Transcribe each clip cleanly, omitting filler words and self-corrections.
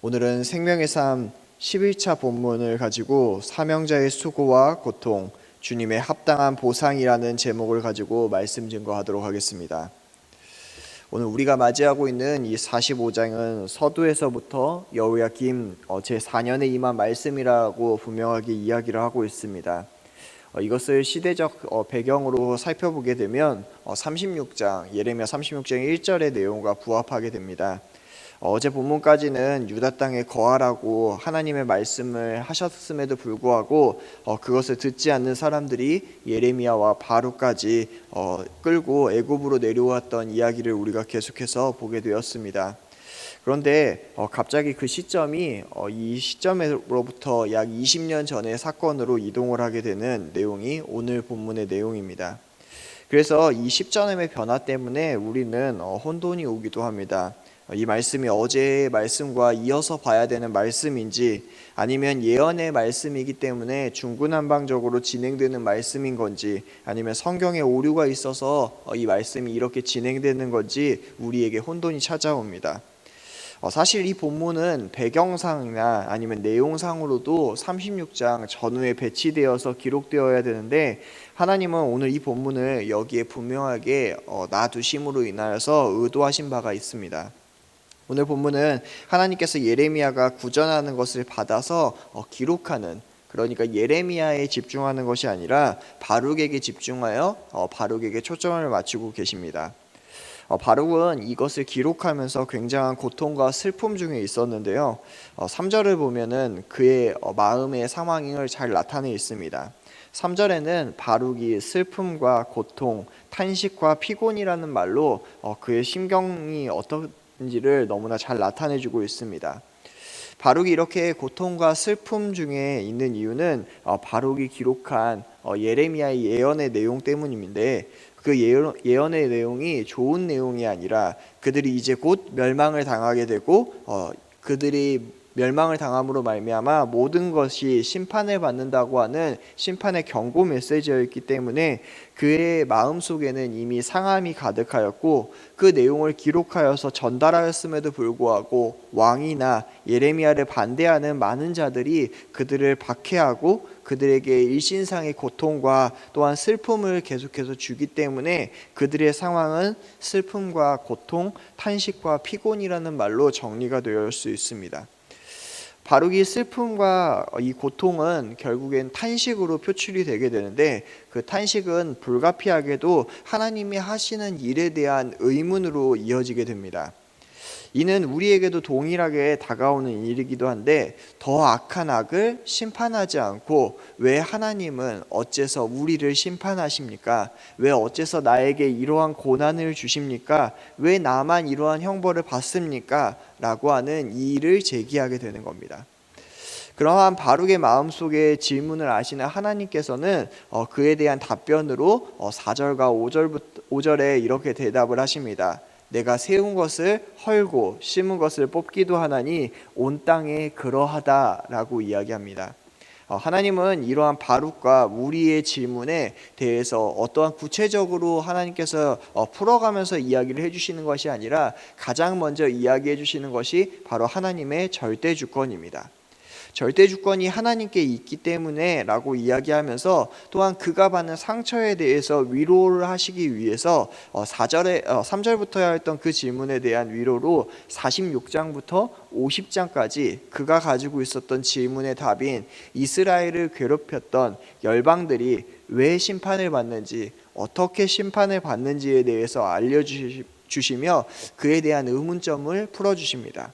오늘은 생명의 삶 11차 본문을 가지고 사명자의 수고와 고통, 주님의 합당한 보상이라는 제목을 가지고 말씀 증거하도록 하겠습니다. 오늘 우리가 맞이하고 있는 이 45장은 서두에서부터 여호야김 제4년에 임한 말씀이라고 분명하게 이야기를 하고 있습니다. 이것을 시대적 배경으로 살펴보게 되면 36장, 예레미야 36장의 1절의 내용과 부합하게 됩니다. 어제 본문까지는 유다 땅에 거하라고 하나님의 말씀을 하셨음에도 불구하고 그것을 듣지 않는 사람들이 예레미야와 바룩까지 끌고 애굽으로 내려왔던 이야기를 우리가 계속해서 보게 되었습니다. 그런데 갑자기 그 시점이 이 시점으로부터 약 20년 전의 사건으로 이동을 하게 되는 내용이 오늘 본문의 내용입니다. 그래서 이 시점의 변화 때문에 우리는 혼돈이 오기도 합니다. 이 말씀이 어제의 말씀과 이어서 봐야 되는 말씀인지 아니면 예언의 말씀이기 때문에 중구난방적으로 진행되는 말씀인 건지 아니면 성경에 오류가 있어서 이 말씀이 이렇게 진행되는 건지 우리에게 혼돈이 찾아옵니다. 사실 이 본문은 배경상이나 아니면 내용상으로도 36장 전후에 배치되어서 기록되어야 되는데 하나님은 오늘 이 본문을 여기에 분명하게 놔두심으로 인하여서 의도하신 바가 있습니다. 오늘 본문은 하나님께서 예레미야가 구전하는 것을 받아서 기록하는, 그러니까 예레미야에 집중하는 것이 아니라 바룩에게 집중하여 바룩에게 초점을 맞추고 계십니다. 바룩은 이것을 기록하면서 굉장한 고통과 슬픔 중에 있었는데요. 3절을 보면은 그의 마음의 상황을 잘 나타내 있습니다. 3절에는 바룩이 슬픔과 고통, 탄식과 피곤이라는 말로 그의 심경이 어떤지를 너무나 잘 나타내주고 있습니다. 바룩이 이렇게 고통과 슬픔 중에 있는 이유는 바룩이 기록한 예레미야의 예언의 내용 때문인데 그 예언의 내용이 좋은 내용이 아니라 그들이 이제 곧 멸망을 당하게 되고 그들이 멸망을 당함으로 말미암아 모든 것이 심판을 받는다고 하는 심판의 경고 메시지였기 때문에 그의 마음속에는 이미 상함이 가득하였고 그 내용을 기록하여서 전달하였음에도 불구하고 왕이나 예레미야를 반대하는 많은 자들이 그들을 박해하고 그들에게 일신상의 고통과 또한 슬픔을 계속해서 주기 때문에 그들의 상황은 슬픔과 고통, 탄식과 피곤이라는 말로 정리가 되어 수 있습니다. 바룩이 슬픔과 이 고통은 결국엔 탄식으로 표출이 되게 되는데 그 탄식은 불가피하게도 하나님이 하시는 일에 대한 의문으로 이어지게 됩니다. 이는 우리에게도 동일하게 다가오는 일이기도 한데 더 악한 악을 심판하지 않고 왜 하나님은 어째서 우리를 심판하십니까? 왜 어째서 나에게 이러한 고난을 주십니까? 왜 나만 이러한 형벌을 받습니까? 라고 하는 이 일을 제기하게 되는 겁니다. 그러한 바룩의 마음속에 질문을 아시는 하나님께서는 그에 대한 답변으로 4절과 5절에 이렇게 대답을 하십니다. 내가 세운 것을 헐고 심은 것을 뽑기도 하나니 온 땅에 그러하다라고 이야기합니다. 하나님은 이러한 바룩과 우리의 질문에 대해서 어떠한 구체적으로 하나님께서 풀어가면서 이야기를 해주시는 것이 아니라 가장 먼저 이야기해 주시는 것이 바로 하나님의 절대 주권입니다. 절대 주권이 하나님께 있기 때문에 라고 이야기하면서 또한 그가 받는 상처에 대해서 위로를 하시기 위해서 3절부터 했던 그 질문에 대한 위로로 46장부터 50장까지 그가 가지고 있었던 질문의 답인 이스라엘을 괴롭혔던 열방들이 왜 심판을 받는지 어떻게 심판을 받는지에 대해서 알려주시며 그에 대한 의문점을 풀어주십니다.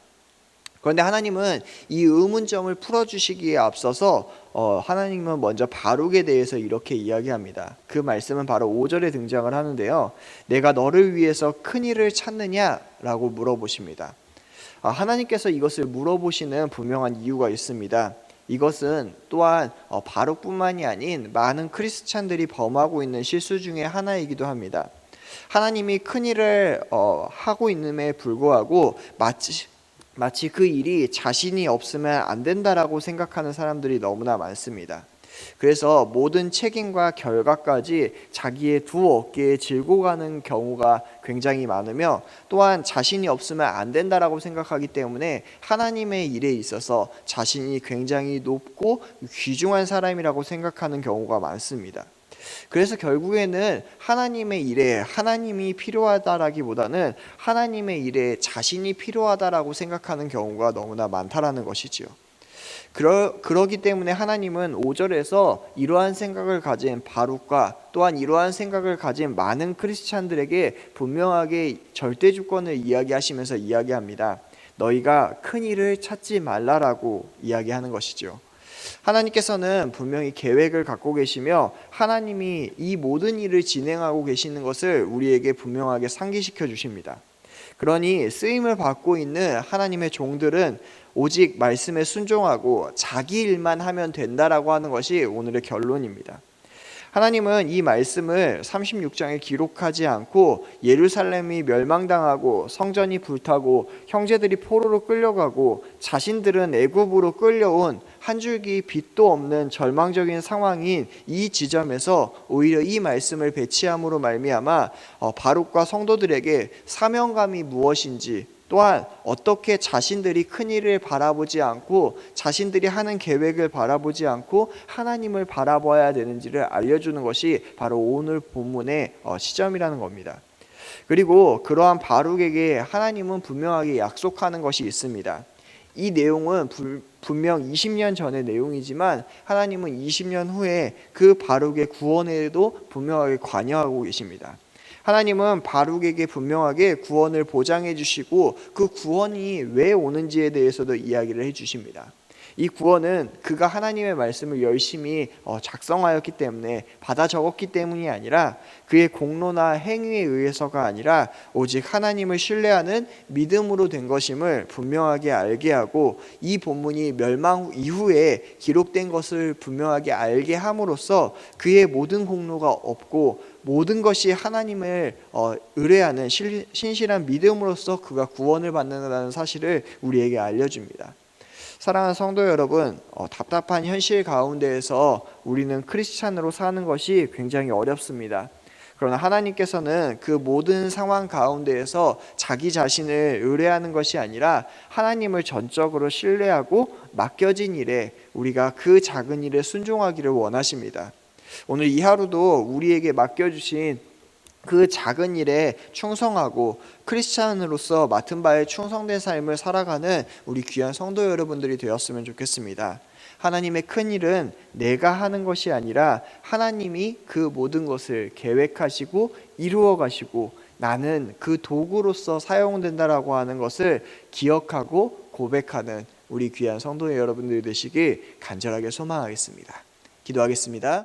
그런데 하나님은 이 의문점을 풀어주시기에 앞서서 하나님은 먼저 바룩에 대해서 이렇게 이야기합니다. 그 말씀은 바로 5절에 등장을 하는데요. 내가 너를 위해서 큰 일을 찾느냐? 라고 물어보십니다. 하나님께서 이것을 물어보시는 분명한 이유가 있습니다. 이것은 또한 바룩뿐만이 아닌 많은 크리스찬들이 범하고 있는 실수 중에 하나이기도 합니다. 하나님이 큰 일을 하고 있음에 불구하고 마치 그 일이 자신이 없으면 안 된다라고 생각하는 사람들이 너무나 많습니다. 그래서 모든 책임과 결과까지 자기의 두 어깨에 짊고 가는 경우가 굉장히 많으며, 또한 자신이 없으면 안 된다라고 생각하기 때문에 하나님의 일에 있어서 자신이 굉장히 높고 귀중한 사람이라고 생각하는 경우가 많습니다. 그래서 결국에는 하나님의 일에 하나님이 필요하다라기보다는 하나님의 일에 자신이 필요하다라고 생각하는 경우가 너무나 많다라는 것이지요. 그러기 때문에 하나님은 5절에서 이러한 생각을 가진 바룩과 또한 이러한 생각을 가진 많은 크리스찬들에게 분명하게 절대 주권을 이야기하시면서 이야기합니다. 너희가 큰 일을 찾지 말라라고 이야기하는 것이죠. 하나님께서는 분명히 계획을 갖고 계시며 하나님이 이 모든 일을 진행하고 계시는 것을 우리에게 분명하게 상기시켜 주십니다. 그러니 쓰임을 받고 있는 하나님의 종들은 오직 말씀에 순종하고 자기 일만 하면 된다라고 하는 것이 오늘의 결론입니다. 하나님은 이 말씀을 36장에 기록하지 않고 예루살렘이 멸망당하고 성전이 불타고 형제들이 포로로 끌려가고 자신들은 애굽으로 끌려온 한 줄기 빛도 없는 절망적인 상황인 이 지점에서 오히려 이 말씀을 배치함으로 말미암아 바룩과 성도들에게 사명감이 무엇인지, 또한 어떻게 자신들이 큰 일을 바라보지 않고 자신들이 하는 계획을 바라보지 않고 하나님을 바라봐야 되는지를 알려주는 것이 바로 오늘 본문의 시점이라는 겁니다. 그리고 그러한 바룩에게 하나님은 분명하게 약속하는 것이 있습니다. 이 내용은 분명 20년 전의 내용이지만 하나님은 20년 후에 그 바룩의 구원에도 분명하게 관여하고 계십니다. 하나님은 바룩에게 분명하게 구원을 보장해 주시고 그 구원이 왜 오는지에 대해서도 이야기를 해 주십니다. 이 구원은 그가 하나님의 말씀을 열심히 작성하였기 때문에 받아 적었기 때문이 아니라 그의 공로나 행위에 의해서가 아니라 오직 하나님을 신뢰하는 믿음으로 된 것임을 분명하게 알게 하고, 이 본문이 멸망 이후에 기록된 것을 분명하게 알게 함으로써 그의 모든 공로가 없고 모든 것이 하나님을 의뢰하는 신실한 믿음으로써 그가 구원을 받는다는 사실을 우리에게 알려줍니다. 사랑하는 성도 여러분, 답답한 현실 가운데에서 우리는 크리스찬으로 사는 것이 굉장히 어렵습니다. 그러나 하나님께서는 그 모든 상황 가운데에서 자기 자신을 의뢰하는 것이 아니라 하나님을 전적으로 신뢰하고 맡겨진 일에 우리가 그 작은 일에 순종하기를 원하십니다. 오늘 이 하루도 우리에게 맡겨주신 그 작은 일에 충성하고 크리스찬으로서 맡은 바에 충성된 삶을 살아가는 우리 귀한 성도 여러분들이 되었으면 좋겠습니다. 하나님의 큰 일은 내가 하는 것이 아니라 하나님이 그 모든 것을 계획하시고 이루어 가시고 나는 그 도구로서 사용된다라고 하는 것을 기억하고 고백하는 우리 귀한 성도 여러분들이 되시길 간절하게 소망하겠습니다. 기도하겠습니다.